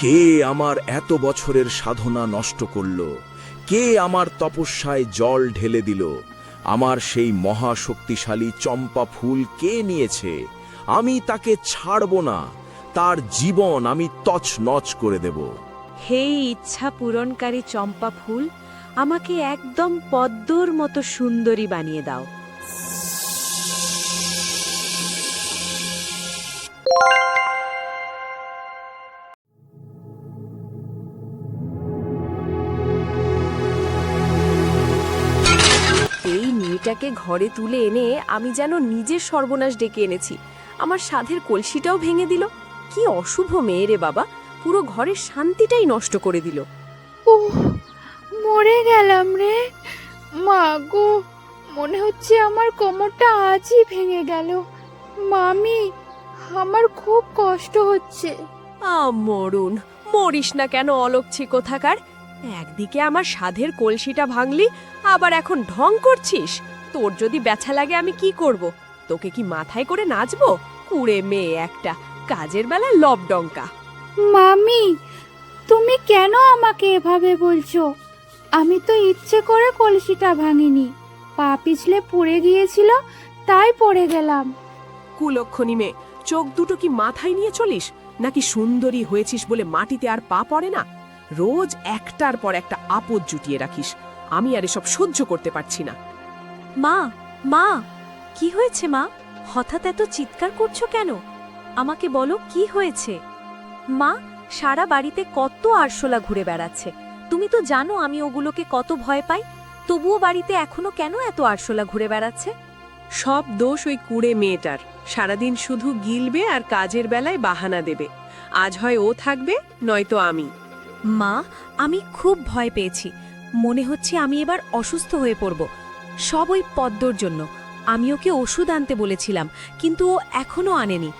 কে আমার এত বছরের সাধনা নষ্ট করল? কে আমার তপস্যায় জল ঢেলে দিল? আমার সেই মহাশক্তিশালী চম্পা ফুল কে নিয়েছে? আমি তাকে ছাড়ব না। তার জীবন আমি তছনছ করে দেব। হে ইচ্ছা পূরণকারী চম্পা ফুল, আমাকে একদম পদ্মর মতো সুন্দরী বানিয়ে দাও। এই মেয়েটাকে ঘরে তুলে এনে আমি যেন নিজের সর্বনাশ ডেকে এনেছি। আমার সাধের কলসিটাও ভেঙে দিল। কি অশুভ মেয়ে রে বাবা, পুরো ঘরের শান্তিটাই নষ্ট করে দিল। ওহ, মরে গেলাম রে। মা গো, মনে হচ্ছে আমার কোমরটা আজই ভেঙে গেল। মামি, আমার খুব কষ্ট হচ্ছে। মরুন, মরিস না কেন অলক্ষী কোথাকার। একদিকে আমার সাধের কলসিটা ভাঙলি, আবার এখন ঢং করছিস। তোর যদি ব্যথা লাগে আমি কি করব? তোকে কি মাথায় করে নাচবো? কুড়ে মেয়ে একটা, কাজের বেলা লবডঙ্কা। মামি, তুমি কেন আমাকে এভাবে বলছো? আমি তো ইচ্ছে করে কলসিটা ভাঙিনি। পা পিছলে পড়ে গিয়েছিল, তাই পড়ে গেলাম। কুলক্ষণী মেয়ে, চোখ দুটো কি মাথায় নিয়ে চলিস? নাকি সুন্দরী হয়েছিস বলে মাটিতে আর পা পড়ে না? রোজ একটার পর একটা আপদ জুটিয়ে রাখিস। আমি আর এসব সহ্য করতে পারছি না। মা, মা, কি হয়েছে মা? হঠাৎ এত চিৎকার করছো কেন? আমাকে বলো কি হয়েছে? মা, সারা বাড়িতে কত আরশোলা ঘুরে বেড়াচ্ছে। তুমি তো জানো আমি ওগুলোকে কত ভয় পাই। তবুও বাড়িতে এখনো কেন এত আরশোলা ঘুরে বেড়াচ্ছে? সব দোষ ওই কুড়ে মেয়েটার। সারাদিন শুধু গিলবে আর কাজের বেলায় বাহানা দেবে। আজ হয় ও থাকবে, নয়তো আমি। মা, আমি খুব ভয় পেয়েছি। মনে হচ্ছে আমি এবার অসুস্থ হয়ে পড়ব। সব ওই পদ্মর জন্য। আমি ওকে ওষুধ আনতে বলেছিলাম, কিন্তু ও এখনো আনেনি।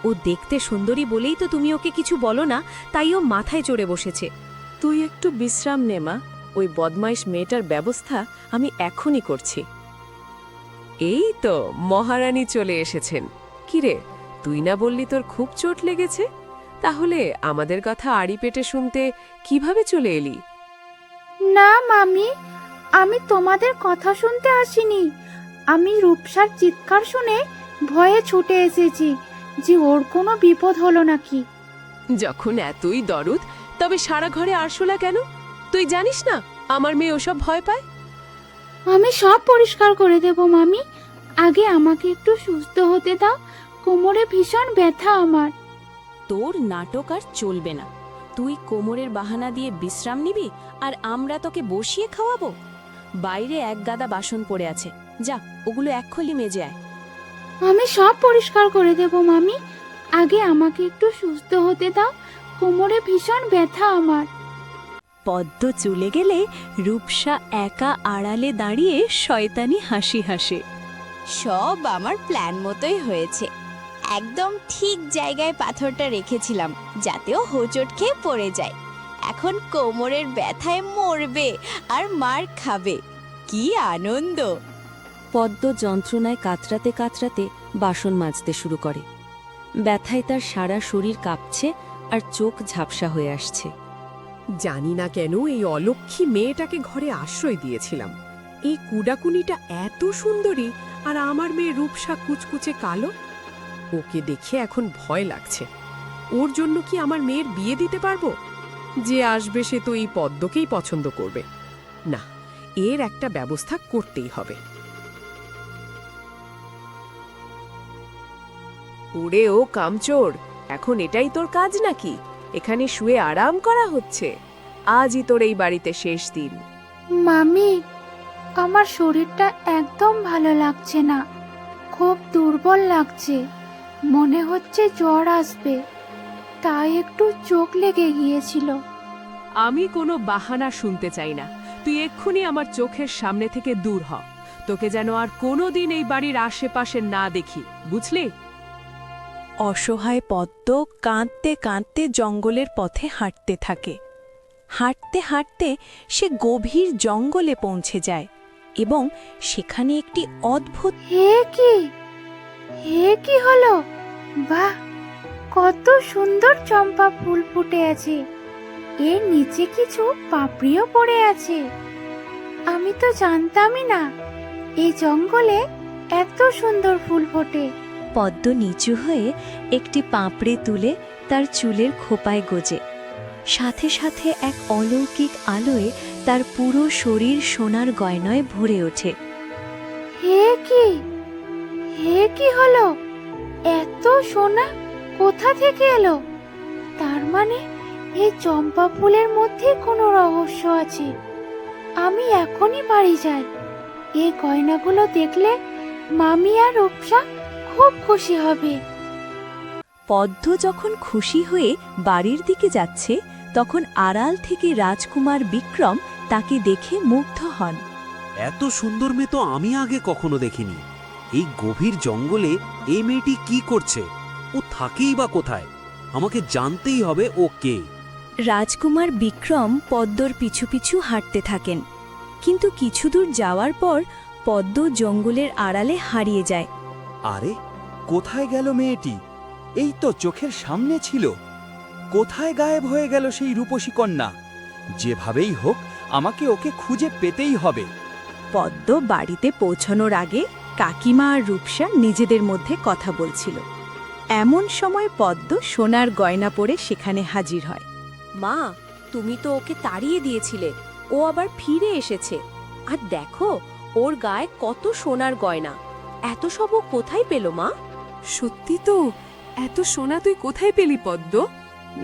ও দেখতে সুন্দরী বলেই তো তুমি ওকে কিছু বলো না, তাই ও মাথায় চড়ে বসেছে। তুই একটু বিশ্রাম নে মা। ওই বদমাইশ মেয়েটার ব্যবস্থা আমি এখনই করছি। এই তো মহারানী চলে এসেছেন। কিরে, তুই না বললি তোর খুব চোট লেগেছে? তাহলে আমাদের কথা আড়ি পেটে শুনতে কিভাবে চলে এলি? না মামি, আমি তোমাদের কথা শুনতে আসিনি। আমি রূপসার চিৎকার শুনে ভয়ে ছুটে এসেছি যে ওর কোনো বিপদ হলো নাকি। যখন এতই দরদ, তবে সারা ঘরে আরশোলা কেন? তুই জানিস না আমার মেয়ে ওসব ভয় পায়? আমি সব পরিষ্কার করে দেব মামি। আগে আমাকে একটু সুস্থ হতে দাও। কোমরে ভীষণ ব্যথা আমার। তোর নাটক আর চলবে না। তুই কোমরের বাহানা দিয়ে বিশ্রাম নিবি, আর আমরা তোকে বসিয়ে খাওয়াবো? বাইরে এক গাদা বাসন পড়ে আছে, যা ওগুলো এক্ষুনি মেজে আয়। আমি সব পরিষ্কার করে দেব মামি। আগে আমাকে একটু সুস্থ হতে দাও। কোমরে ভীষণ ব্যথা আমার। পদ্ম চলে গেলে রূপসা একা আড়ালে দাঁড়িয়ে শয়তানি হাসি হাসে। সব আমার প্ল্যান মতোই হয়েছে। একদম ঠিক জায়গায় পাথরটা রেখেছিলাম যাতে ও হোঁচট খেয়ে পড়ে যায়। এখন কোমরের ব্যথায় মরবে আর মার খাবে। কি আনন্দ! পদ্ম যন্ত্রণায় কাতরাতে কাতরাতে বাসন মাজতে শুরু করে। ব্যথায় তার সারা শরীর কাঁপছে আর চোখ ঝাপসা হয়ে আসছে। জানি না কেন এই অলক্ষী মেয়েটাকে ঘরে আশ্রয় দিয়েছিলাম। এই কুডাকুনিটা এত সুন্দরী, আর আমার মেয়ে রূপসা কুচকুচে কালো। ওকে দেখে এখন ভয় লাগছে। ওর জন্য কি আমার মেয়ের বিয়ে দিতে পারবো? যে আসবে সে তো এই পদ্মকেই পছন্দ করবে। না, এর একটা ব্যবস্থা করতেই হবে। ওরে ও কামচোর, এখন এটাই তোর কাজ নাকি? এখানে শুয়ে আরাম করা হচ্ছে? আজই তোর এই বাড়িতে শেষ দিন। মামি, আমার শরীরটা একদম ভালো লাগছে না। খুব দুর্বল লাগছে। মনে হচ্ছে জ্বর আসবে। তাই একটু চোখ লেগে গিয়েছিল। আমি কোনো বাহানা শুনতে চাই না। তুই এক্ষুনি আমার চোখের সামনে থেকে দূর হ। তোকে যেন আর কোনোদিন এই বাড়ির আশেপাশে না দেখি, বুঝলি? অসহায় পদ্ম কাঁদতে কাঁদতে জঙ্গলের পথে হাঁটতে থাকে। হাঁটতে হাঁটতে সে গভীর জঙ্গলে পৌঁছে যায় এবং সেখানে একটি অদ্ভুত হে কি হলো? বাহ, কত সুন্দর চম্পা ফুল ফুটে আছে। এর নিচে কিছু পাপড়িও পড়ে আছে। আমি তো জানতামই না এই জঙ্গলে এত সুন্দর ফুল ফোটে। পদ্ম নিচু হয়ে একটি পাঁপড়ে তুলে তার চুলের খোপায় গোজে। সাথে সাথে এক অলৌকিক আলোয় তার পুরো শরীর সোনার গয়নায় ভরে ওঠে। হে কি, হে কি হলো? এত সোনা কোথা থেকে এলো? তার মানে এই চম্পা ফুলের মধ্যে কোনো রহস্য আছে। আমি এখনই বাড়ি যাই। এই গয়নাগুলো দেখলে মামি আর রূপসা খুব খুশি হবে। পদ্ম যখন খুশি হয়ে বাড়ির দিকে যাচ্ছে, তখন আড়াল থেকে রাজকুমার বিক্রম তাকে দেখে মুগ্ধ হন। এত সুন্দর মেয়ে তো আমি আগে কখনো দেখিনি। এই গভীর জঙ্গলে এই মেয়েটি কি করছে? ও থাকেই বা কোথায়? আমাকে জানতেই হবে ও কে। রাজকুমার বিক্রম পদ্মর পিছু পিছু হাঁটতে থাকেন, কিন্তু কিছু দূর যাওয়ার পর পদ্ম জঙ্গলের আড়ালে হারিয়ে যায়। আরে, কোথায় গেল মেয়েটি? এই তো চোখের সামনে ছিল। কোথায় গায়েব হয়ে গেল সেই রূপসী কন্যা? যেভাবেই হোক আমাকে ওকে খুঁজে পেতেই হবে। পদ্ম বাড়িতে পৌঁছানোর আগে কাকিমা আর রূপসা নিজেদের মধ্যে কথা বলছিল। এমন সময় পদ্ম সোনার গয়না পরে সেখানে হাজির হয়। মা, তুমি তো ওকে তাড়িয়ে দিয়েছিলে, ও আবার ফিরে এসেছে। আর দেখো, ওর গায়ে কত সোনার গয়না। এত সব ও কোথায় পেল মা? সত্যি তো, এত সোনা তুই কোথায় পেলি পদ্ম?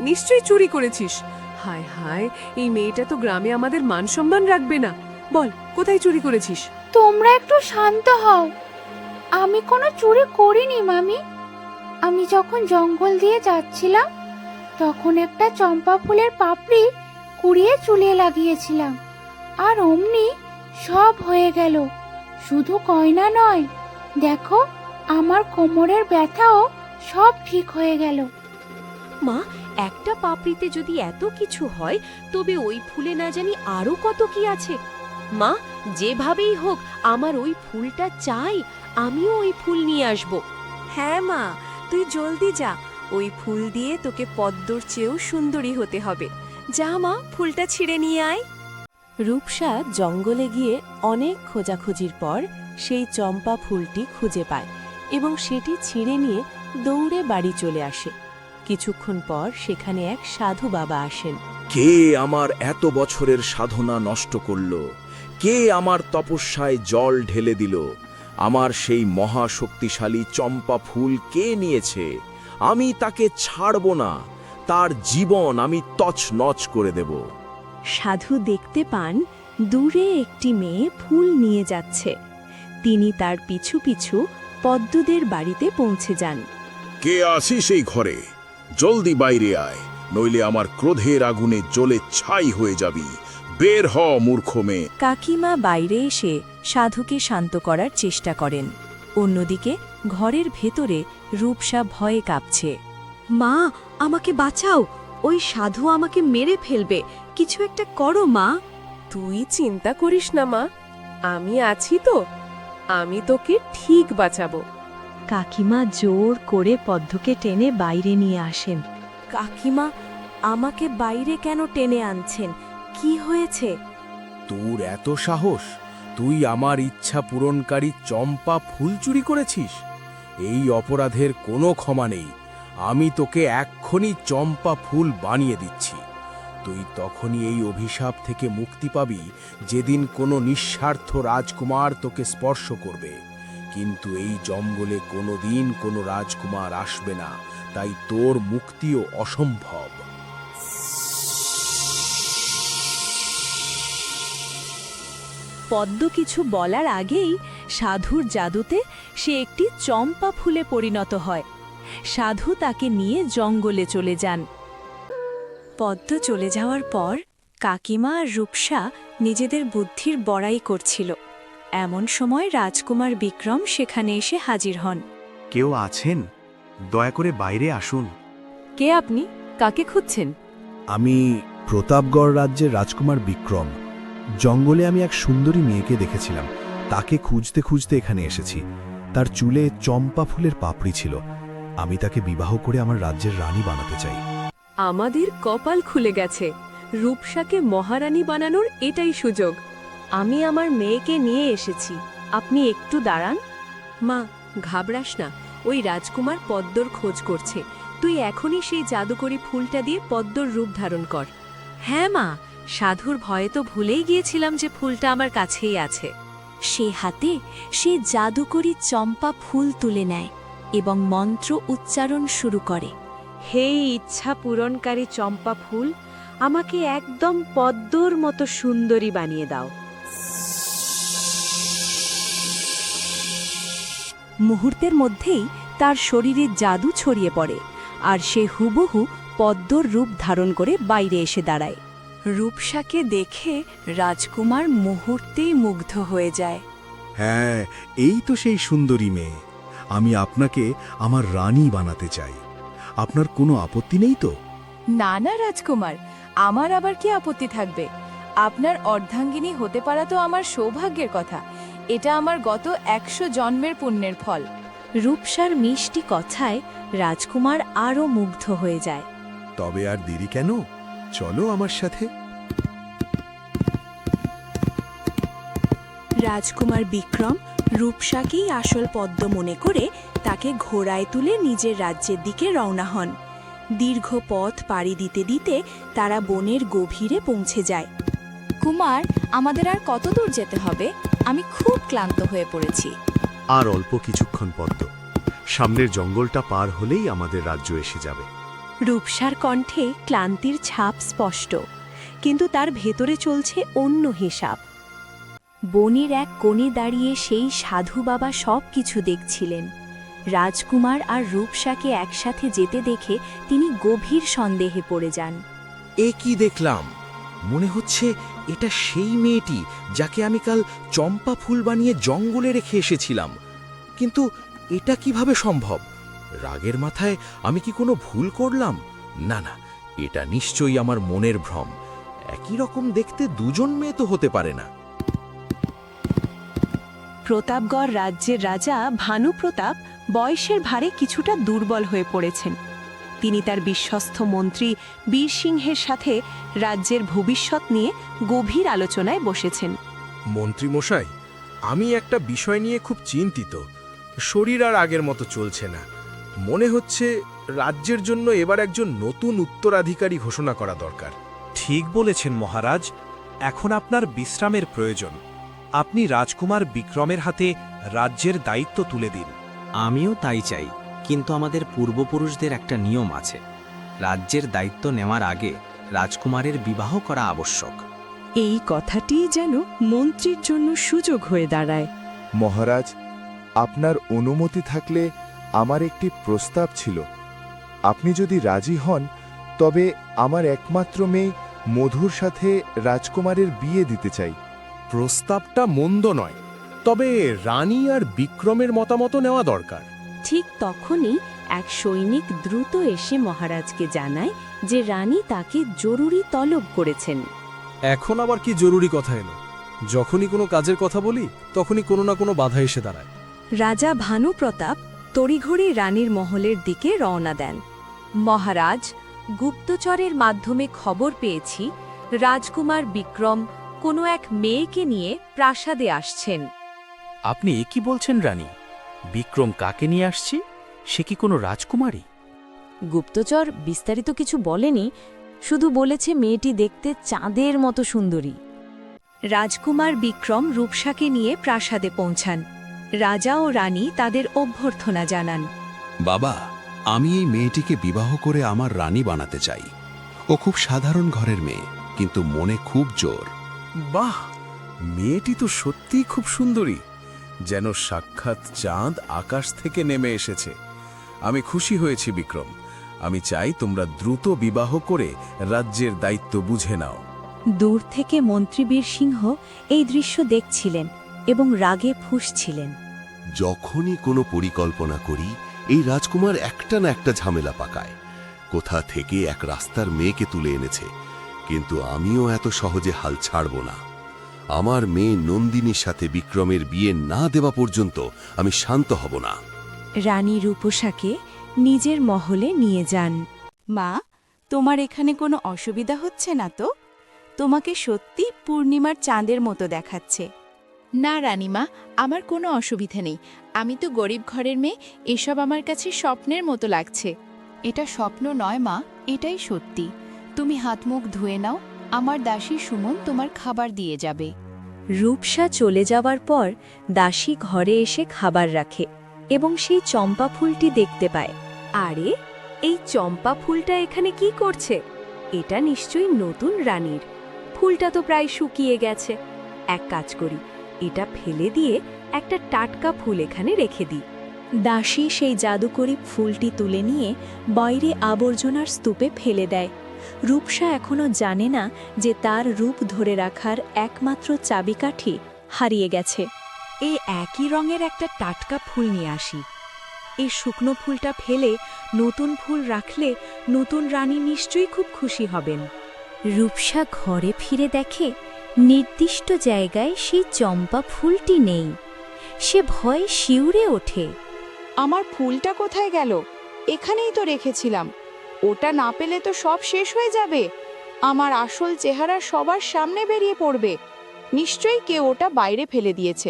নিশ্চয়ই চুরি করেছিস। হায় হায়, এই মেয়েটা তো গ্রামে আমাদের মান সম্মান রাখবে না। বল, কোথায় চুরি করেছিস? তোমরা একটু শান্ত হও। আমি কোনো চুরি করিনি মামি। আমি যখন জঙ্গল দিয়ে যাচ্ছিলাম তখন একটা চম্পা ফুলের পাপড়ি কুড়িয়ে চুলে লাগিয়েছিলাম, আর অমনি সব হয়ে গেল। শুধু গয়না নয়, দেখো আমার কোমরের ব্যথাও সব ঠিক হয়ে গেল। মা, একটা পাপড়িতে যদি এত কিছু হয়, তবে ওই ফুলে না জানি আরো কত কি আছে। মা, যেভাবেই হোক আমার ওই ফুলটা চাই। আমিও ওই ফুল নিয়ে আসব। হ্যাঁ মা, তুই জলদি যা। ওই ফুল দিয়ে তোকে পদ্মর চেয়েও সুন্দরী হতে হবে। যা মা, ফুলটা ছিঁড়ে নিয়ে আয়। রূপসা জঙ্গলে গিয়ে অনেক খোঁজাখুঁজির পর সেই চম্পা ফুলটি খুঁজে পায় এবং সেটি ছিঁড়ে নিয়ে দৌড়ে বাড়ি চলে আসে। কিছুক্ষণ পর সেখানে এক সাধু বাবা আসেন। কে আমার এত বছরের সাধনা নষ্ট করল? কে আমার তপস্যায় জল ঢেলে দিল? আমার সেই মহাশক্তিশালী চম্পা ফুল কে নিয়েছে? আমি তাকে ছাড়ব না। তার জীবন আমি তছনছ করে দেব। সাধু দেখতে পান দূরে একটি মেয়ে ফুল নিয়ে যাচ্ছে। তিনি তার পিছু পিছু পদ্মদের বাড়িতে পৌঁছে যান। কে আসিস এই ঘরে? জলদি বাইরে আয়, নইলে আমার ক্রোধের আগুনে জ্বলে ছাই হয়ে যাবি। বের হ মূর্খ মেয়ে। কাকিমা বাইরে এসে সাধুকে শান্ত করার চেষ্টা করেন। অন্যদিকে ঘরের ভেতরে রূপসা ভয়ে কাঁপছে। মা, আমাকে বাঁচাও, ওই সাধু আমাকে মেরে ফেলবে। কিছু একটা করো মা। তুই চিন্তা করিস না মা, আমি আছি তো। আমি তোকে ঠিক বাঁচাবো। কাকিমা জোর করে পদ্মকে টেনে বাইরে নিয়ে আসেন। কাকিমা, আমাকে বাইরে কেন টেনে আনছেন? কি হয়েছে? তোর এত সাহস? তুই আমার ইচ্ছা পূরণকারী চম্পা ফুল চুরি করেছিস? এই অপরাধের কোনো ক্ষমা নেই। আমি তোকে এক্ষুনি চম্পা ফুল বানিয়ে দিচ্ছি। তুই তখনই এই অভিশাপ থেকে মুক্তি পাবি যেদিন কোনো নিঃস্বার্থ রাজকুমার তোকে স্পর্শ করবে। কিন্তু এই জঙ্গলে কোনোদিন কোনো রাজকুমার আসবে না, তাই তোর মুক্তিও অসম্ভব। পদ্ম কিছু বলার আগেই সাধুর জাদুতে সে একটি চম্পা ফুলে পরিণত হয়। সাধু তাকে নিয়ে জঙ্গলে চলে যান। পদ্ম চলে যাওয়ার পর কাকিমা আর রূপসা নিজেদের বুদ্ধির বড়াই করছিল। এমন সময় রাজকুমার বিক্রম সেখানে এসে হাজির হন। কেউ আছেন? দয়া করে বাইরে আসুন। কে আপনি? কাকে খুঁজছেন? আমি প্রতাপগড় রাজ্যের রাজকুমার বিক্রম। জঙ্গলে আমি এক সুন্দরী মেয়েকে দেখেছিলাম। তাকে খুঁজতে খুঁজতে এখানে এসেছি। তার চুলে চম্পা ফুলের পাপড়ি ছিল। আমি তাকে বিবাহ করে আমার রাজ্যের রানী বানাতে চাই। আমাদের কপাল খুলে গেছে। রূপসাকে মহারানী বানানোর এটাই সুযোগ। আমি আমার মেয়েকে নিয়ে এসেছি, আপনি একটু দাঁড়ান। মা, ঘাবড়াস না, ওই রাজকুমার পদ্মর খোঁজ করছে। তুই এখনই সেই জাদুকরি ফুলটা দিয়ে পদ্মর রূপ ধারণ কর। হ্যাঁ মা, সাধুর ভয়ে তো ভুলেই গিয়েছিলাম যে ফুলটা আমার কাছেই আছে। সে হাতে সে জাদুকরি চম্পা ফুল তুলে নেয় এবং মন্ত্র উচ্চারণ শুরু করে। হে ইচ্ছা পূরণকারী চম্পা ফুল, আমাকে একদম পদ্মর মতো সুন্দরী বানিয়ে দাও। মুহূর্তের মধ্যেই তার শরীরে জাদু ছড়িয়ে পড়ে আর সে হুবহু পদ্মর রূপ ধারণ করে বাইরে এসে দাঁড়ায়। রূপসাকে দেখে রাজকুমার মুহূর্তেই মুগ্ধ হয়ে যায়। হ্যাঁ, এই তো সেই সুন্দরী মেয়ে। আমি আপনাকে আমার রানী বানাতে চাই। আপনার কোনো আপত্তি নেই তো? না না রাজকুমার, আমার আবার কি আপত্তি থাকবে? আপনার অর্ধাঙ্গিনী হতে পারা তো আমার সৌভাগ্যের কথা। এটা আমার গত 100 জন্মের পুণ্যের ফল। রূপসার মিষ্টি কথায় রাজকুমার আরও মুগ্ধ হয়ে যায়। তবে আর দেরি কেন? চলো আমার সাথে। রাজকুমার বিক্রম রূপসাকেই আসল পদ্ম মনে করে তাকে ঘোড়ায় তুলে নিজের রাজ্যের দিকে রওনা হন। দীর্ঘ পথ পাড়ি দিতে দিতে তারা বনের গভীরে পৌঁছে যায়। কুমার, আমাদের আর কত দূর যেতে হবে? আমি খুব ক্লান্ত হয়ে পড়েছি। আর অল্প কিছুক্ষণ পদ্ম, সামনের জঙ্গলটা পার হলেই আমাদের রাজ্য এসে যাবে। রূপসার কণ্ঠে ক্লান্তির ছাপ স্পষ্ট, কিন্তু তার ভেতরে চলছে অন্য হিসাব। বনের এক কোণে দাঁড়িয়ে সেই সাধু বাবা সব কিছু দেখছিলেন। রাজকুমার আর রূপসাকে একসাথে যেতে দেখে তিনি গভীর সন্দেহে পড়ে যান। এ কি দেখলাম? মনে হচ্ছে এটা সেই মেয়েটি যাকে আমি কাল চম্পা ফুল বানিয়ে জঙ্গলে রেখে এসেছিলাম। কিন্তু এটা কিভাবে সম্ভব? রাগের মাথায় আমি কি কোনো ভুল করলাম? না না, এটা নিশ্চয়ই আমার মনের ভ্রম। একই রকম দেখতে দুজন মেয়ে তো হতে পারে না। প্রতাপগড় রাজ্যের রাজা ভানুপ্রতাপ বয়সের ভারে কিছুটা দুর্বল হয়ে পড়েছেন। তিনি তার বিশ্বস্ত মন্ত্রী বীরসিংহের সাথে রাজ্যের ভবিষ্যৎ নিয়ে গভীর আলোচনায় বসেছেন। মন্ত্রী মশাই, আমি একটা বিষয় নিয়ে খুব চিন্তিত। শরীর আর আগের মতো চলছে না। মনে হচ্ছে রাজ্যের জন্য এবার একজন নতুন উত্তরাধিকারী ঘোষণা করা দরকার। ঠিক বলেছেন মহারাজ, এখন আপনার বিশ্রামের প্রয়োজন। আপনি রাজকুমার বিক্রমের হাতে রাজ্যের দায়িত্ব তুলে দিন। আমিও তাই চাই, কিন্তু আমাদের পূর্বপুরুষদের একটা নিয়ম আছে। রাজ্যের দায়িত্ব নেওয়ার আগে রাজকুমারের বিবাহ করা আবশ্যক। এই কথাটি যেন মন্ত্রীর জন্য সুযোগ হয়ে দাঁড়ায়। মহারাজ, আপনার অনুমতি থাকলে আমার একটি প্রস্তাব ছিল। আপনি যদি রাজি হন তবে আমার একমাত্র মেয়ে মধুর সাথে রাজকুমারের বিয়ে দিতে চাই। প্রস্তাবটা মন্দ নয়, তবে রানী আর বিক্রমের মতামত নেওয়া দরকার। ঠিক তখনই এক সৈনিক দ্রুত এসে মহারাজকে জানায় যে রানী তাকে জরুরি তলব করেছেন। এখন আবার কি জরুরি কথা এলো? যখনই কোনো কাজের কথা বলি তখনই কোনো না কোনো বাধা এসে দাঁড়ায়। রাজা ভানুপ্রতাপ তড়িঘড়ি রানীর মহলের দিকে রওনা দেন। মহারাজ, গুপ্তচরের মাধ্যমে খবর পেয়েছি রাজকুমার বিক্রম কোনো এক মেয়েকে নিয়ে প্রাসাদে আসছেন। আপনি এ কি বলছেন রানী? বিক্রম কাকে নিয়ে আসছি? সে কি কোনো রাজকুমারী? গুপ্তচর বিস্তারিত কিছু বলেনি, শুধু বলেছে মেয়েটি দেখতে চাঁদের মতো সুন্দরী। রাজকুমার বিক্রম রূপসাকে নিয়ে প্রাসাদে পৌঁছান। রাজা ও রানী তাদের অভ্যর্থনা জানান। বাবা, আমি এই মেয়েটিকে বিবাহ করে আমার রানী বানাতে চাই। ও খুব সাধারণ ঘরের মেয়ে, কিন্তু মনে খুব জোর। বাহ, মেয়েটি তো সত্যিই খুব সুন্দরী, যেন সাক্ষাৎ চাঁদ আকাশ থেকে নেমে এসেছে। আমি খুশি হয়েছি বিক্রম। আমি চাই তোমরা দ্রুত বিবাহ করে রাজ্যের দায়িত্ব বুঝে নাও। দূর থেকে মন্ত্রী বীরসিংহ এই দৃশ্য দেখছিলেন এবং রাগে ফুঁসছিলেন। যখনই কোনো পরিকল্পনা করি এই রাজকুমার একটা না একটা ঝামেলা পাকায়। কোথা থেকে এক রাস্তার মেয়েকে তুলে এনেছে, কিন্তু আমিও এত সহজে হাল ছাড়ব না। আমার মেয়ে নন্দিনীর সাথে বিক্রমের বিয়ে না দেওয়া পর্যন্ত আমি শান্ত হব না। রানী রূপসাকে নিজের মহলে নিয়ে যান। মা, তোমার এখানে কোনো অসুবিধা হচ্ছে না তো? তোমাকে সত্যি পূর্ণিমার চাঁদের মতো দেখাচ্ছে। না রানীমা, আমার কোনো অসুবিধা নেই। আমি তো গরিব ঘরের মেয়ে, এসব আমার কাছে স্বপ্নের মতো লাগছে। এটা স্বপ্ন নয় মা, এটাই সত্যি। তুমি হাত মুখ ধুয়ে নাও, আমার দাসী সুমন তোমার খাবার দিয়ে যাবে। রূপসা চলে যাওয়ার পর দাসী ঘরে এসে খাবার রাখে এবং সেই চম্পা ফুলটি দেখতে পায়। আরে, এই চম্পা ফুলটা এখানে কি করছে? এটা নিশ্চয়ই নতুন রানীর। ফুলটা তো প্রায় শুকিয়ে গেছে। এক কাজ করি, এটা ফেলে দিয়ে একটা টাটকা ফুল এখানে রেখে দিই। দাসী সেই জাদুকরী ফুলটি তুলে নিয়ে বাইরে আবর্জনার স্তূপে ফেলে দেয়। রূপসা এখনো জানে না যে তার রূপ ধরে রাখার একমাত্র চাবিকাঠি হারিয়ে গেছে। এই একই রঙের একটা টাটকা ফুল নিয়ে আসি। এই শুকনো ফুলটা ফেলে নতুন ফুল রাখলে নতুন রানী নিশ্চয়ই খুব খুশি হবেন। রূপসা ঘরে ফিরে দেখে নির্দিষ্ট জায়গায় সেই চম্পা ফুলটি নেই। সে ভয়ে শিউরে ওঠে। আমার ফুলটা কোথায় গেল? এখানেই তো রেখেছিলাম। ওটা না পেলে তো সব শেষ হয়ে যাবে। আমার আসল চেহারা সবার সামনে বেরিয়ে পড়বে। নিশ্চয়ই কেউ ওটা বাইরে ফেলে দিয়েছে।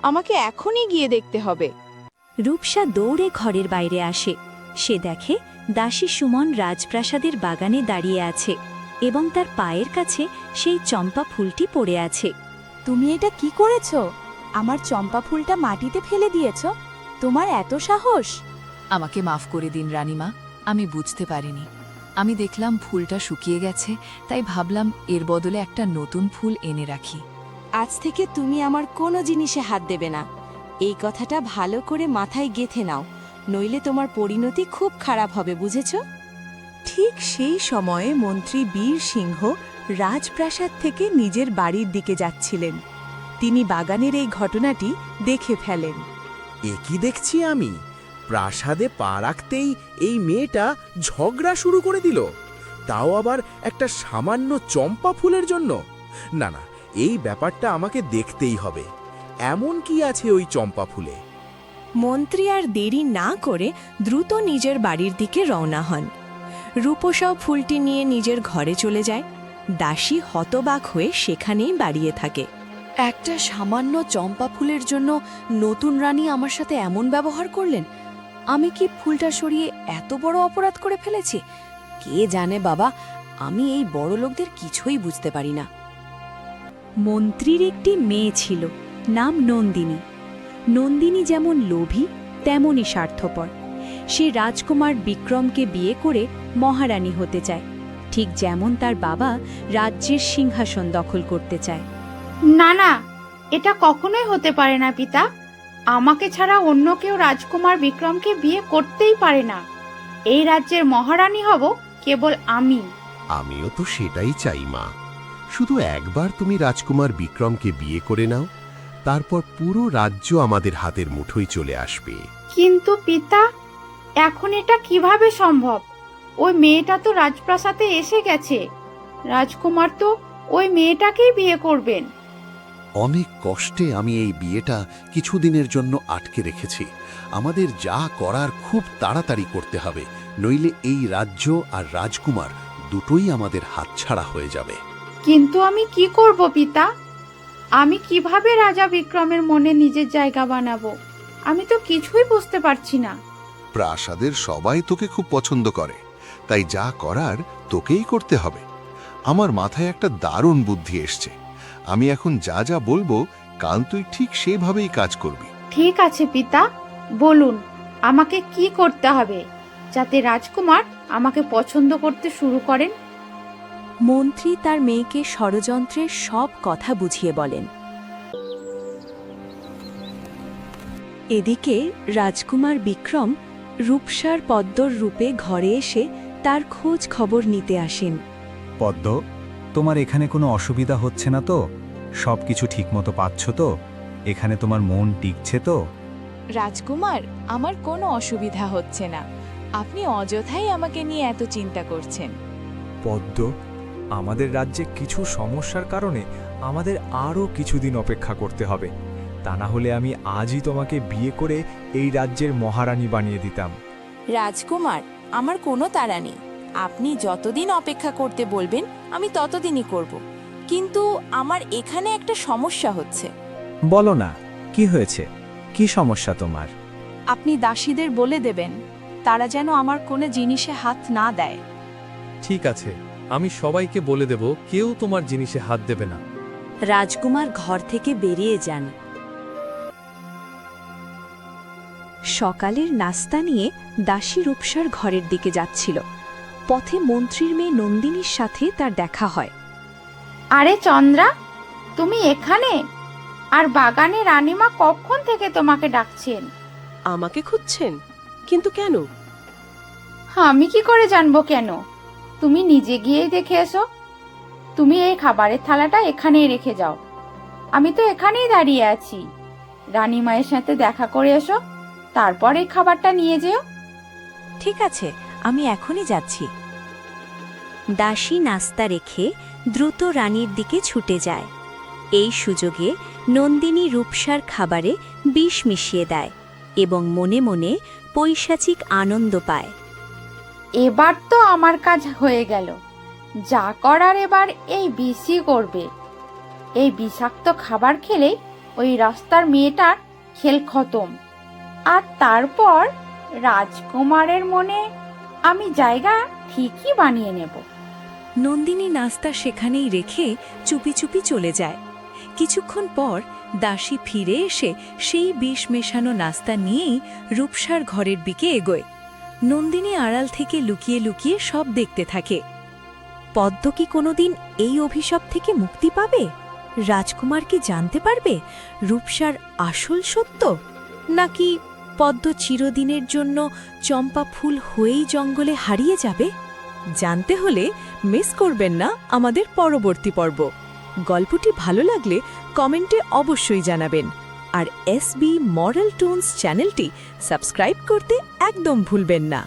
আমাকে এখনই গিয়ে দেখতে হবে। রূপসা দৌড়ে ঘরের বাইরে আসে। সে দেখে দাসী সুমন রাজপ্রাসাদের বাগানে দাঁড়িয়ে আছে এবং তার পায়ের কাছে সেই চম্পা ফুলটি পড়ে আছে। তুমি এটা কি করেছো? আমার চম্পা ফুলটা মাটিতে ফেলে দিয়েছো? তোমার এত সাহস! আমাকে মাফ করে দিন রানীমা, আমি বুঝতে পারিনি। আমি দেখলাম ফুলটা শুকিয়ে গেছে, তাই ভাবলাম এর বদলে একটা নতুন ফুল এনে রাখি। আজ থেকে তুমি আমার কোনো জিনিসে হাত দেবে না। এই কথাটা ভালো করে মাথায় গেঁথে নাও, নইলে তোমার পরিণতি খুব খারাপ হবে, বুঝেছো? ঠিক সেই সময়ে মন্ত্রী বীর সিংহ রাজপ্রাসাদ থেকে নিজের বাড়ির দিকে যাচ্ছিলেন। তিনি বাগানের এই ঘটনাটি দেখে ফেলেন। এ কি দেখছি আমি? প্রাসাদে পা রাখতেই এই মেয়েটা ঝগড়া শুরু করে দিল, তাও আবার একটা সামান্য চম্পা ফুলের জন্য। না না, এই ব্যাপারটা আমাকে দেখতেই হবে। এমন কি আছে ওই চম্পা ফুলে? মন্ত্রী আর দেরি না করে দ্রুত নিজের বাড়ির দিকে রওনা হন। রূপসাও ফুলটি নিয়ে নিজের ঘরে চলে যায়। দাসী হতবাক হয়ে সেখানেই দাঁড়িয়ে থাকে। একটা সামান্য চম্পা ফুলের জন্য নতুন রানী আমার সাথে এমন ব্যবহার করলেন? আমি কি ফুলটা সরিয়ে এত বড় অপরাধ করে ফেলেছি? কে জানে বাবা, আমি এই বড় লোকদের কিছুই বুঝতে পারি না। মন্ত্রীর একটি মেয়ে ছিল, নাম নন্দিনী। নন্দিনী যেমন লোভী তেমনই স্বার্থপর। সে রাজকুমার বিক্রমকে বিয়ে করে মহারানী হতে চায়, ঠিক যেমন তার বাবা রাজ্যের সিংহাসন দখল করতে চায়। না না, এটা কখনোই হতে পারে না পিতা। আমাকে ছাড়া অন্য কেউ রাজকুমার বিক্রমকে বিয়ে করতেই পারে না। এই রাজ্যের মহারানী হব কেবল আমি। আমিও তো সেটাই চাই মা। শুধু একবার তুমি রাজকুমার বিক্রমকে বিয়ে করে নাও, তারপর পুরো রাজ্য আমাদের হাতের মুঠোয় চলে আসবে। কিন্তু পিতা, এখন এটা কিভাবে সম্ভব? ওই মেয়েটা তো রাজপ্রাসাদে এসে গেছে। রাজকুমার তো ওই মেয়েটাকেই বিয়ে করবেন। অনেক কষ্টে আমি এই বিয়েটা কিছুদিনের জন্য আটকে রেখেছি। আমাদের যা করার খুব তাড়াতাড়ি করতে হবে, নইলে এই রাজ্য আর রাজকুমার দুটোই আমাদের হাতছাড়া হয়ে যাবে। কিন্তু আমি কি করব পিতা? আমি কিভাবে রাজা বিক্রমের মনে নিজের জায়গা বানাবো? আমি তো কিছুই বুঝতে পারছি না। প্রাসাদের সবাই তোকে খুব পছন্দ করে, তাই যা করার তোকেই করতে হবে। আমার মাথায় একটা দারুণ বুদ্ধি এসছে। আমি এখন যা যা বলবো, কাল তুই ঠিক সেভাবেই কাজ করবি। ঠিক আছে পিতা, বলুন আমাকে কি করতে হবে যাতে রাজকুমার আমাকে পছন্দ করতে শুরু করেন। মন্ত্রী তার মেয়েকে ষড়যন্ত্রের সব কথা বুঝিয়ে বলেন। এদিকে রাজকুমার বিক্রম রূপসার পদ্মর রূপে ঘরে এসে তার খোঁজ খবর নিতে আসেন। পদ্ম, তোমার এখানে কোনো অসুবিধা হচ্ছে না তো? সবকিছু ঠিকমতো পাচ্ছ তো? এখানে তোমার মন টিকছে তো? রাজকুমার, আমার কোনো অসুবিধা হচ্ছে না। আপনি অযথাই আমাকে নিয়ে এত চিন্তা করছেন। পদ্ম, আমাদের রাজ্যে কিছু সমস্যার কারণে আমাদের আরও কিছুদিন অপেক্ষা করতে হবে। তা না হলে আমি আজই তোমাকে বিয়ে করে এই রাজ্যের মহারানী বানিয়ে দিতাম। রাজকুমার, আমার কোনো তাড়া নেই। আপনি যতদিন অপেক্ষা করতে বলবেন আমি ততদিনই করব। কিন্তু আমার এখানে একটা সমস্যা হচ্ছে। বলো না, কি হয়েছে? কি সমস্যা তোমার? আপনি দাসীদের বলে দেবেন তারা যেন আমার কোনো জিনিসে হাত না দেয়। ঠিক আছে, আমি সবাইকে বলে দেব কেউ তোমার জিনিসে হাত দেবে না। রাজকুমার ঘর থেকে বেরিয়ে যান। সকালের নাস্তা নিয়ে দাসী রূপসার ঘরের দিকে যাচ্ছিল। পথে মন্ত্রীর মেয়ে নন্দিনীর সাথে তার দেখা হয়। আরে চন্দ্রা, তুমি এখানে? আর বাগানে রানীমা কখন থেকে তোমাকে ডাকছেন? আমাকে খুঁজছেন? কিন্তু কেন? আমি কি করে জানবো কেন? তুমি নিজে গিয়েই দেখে এসো। তুমি এই খাবারের থালাটা এখানেই রেখে যাও। আমি তো এখানেই দাঁড়িয়ে আছি। রানীমায়ের সাথে দেখা করে এসো, তারপর এই খাবারটা নিয়ে যেও। ঠিক আছে, আমি এখনই যাচ্ছি। দাসী নাস্তা রেখে দ্রুত রানীর দিকে ছুটে যায়। এই সুযোগে নন্দিনী রূপসার খাবারে বিষ মিশিয়ে দেয় এবং মনে মনে পৈশাচিক আনন্দ পায়। এবার তো আমার কাজ হয়ে গেল। যা করার এবার এই বিষই করবে। এই বিষাক্ত খাবার খেলে ওই রাস্তার মেয়েটার খেল খতম। আর তারপর রাজকুমারের মনে আমি জায়গা ঠিকই বানিয়ে নেব। নন্দিনী নাস্তা সেখানেই রেখে চুপি চুপি চলে যায়। কিছুক্ষণ পর দাসী ফিরে এসে সেই বিষ মেশানো নাস্তা নিয়েই রূপসার ঘরের দিকে এগোয়। নন্দিনী আড়াল থেকে লুকিয়ে লুকিয়ে সব দেখতে থাকে। পদ্ম কি কোনোদিন এই অভিশাপ থেকে মুক্তি পাবে? রাজকুমার কি জানতে পারবে রূপসার আসল সত্য? নাকি পদ্ম চিরদিনের জন্য চম্পা ফুল হয়েই জঙ্গলে হারিয়ে যাবে? জানতে হলে মিস করবেন না আমাদের পরবর্তী পর্ব। গল্পটি ভালো লাগলে কমেন্টে অবশ্যই জানাবেন। আর এসবি মরাল টোনস চ্যানেলটি সাবস্ক্রাইব করতে একদম ভুলবেন না।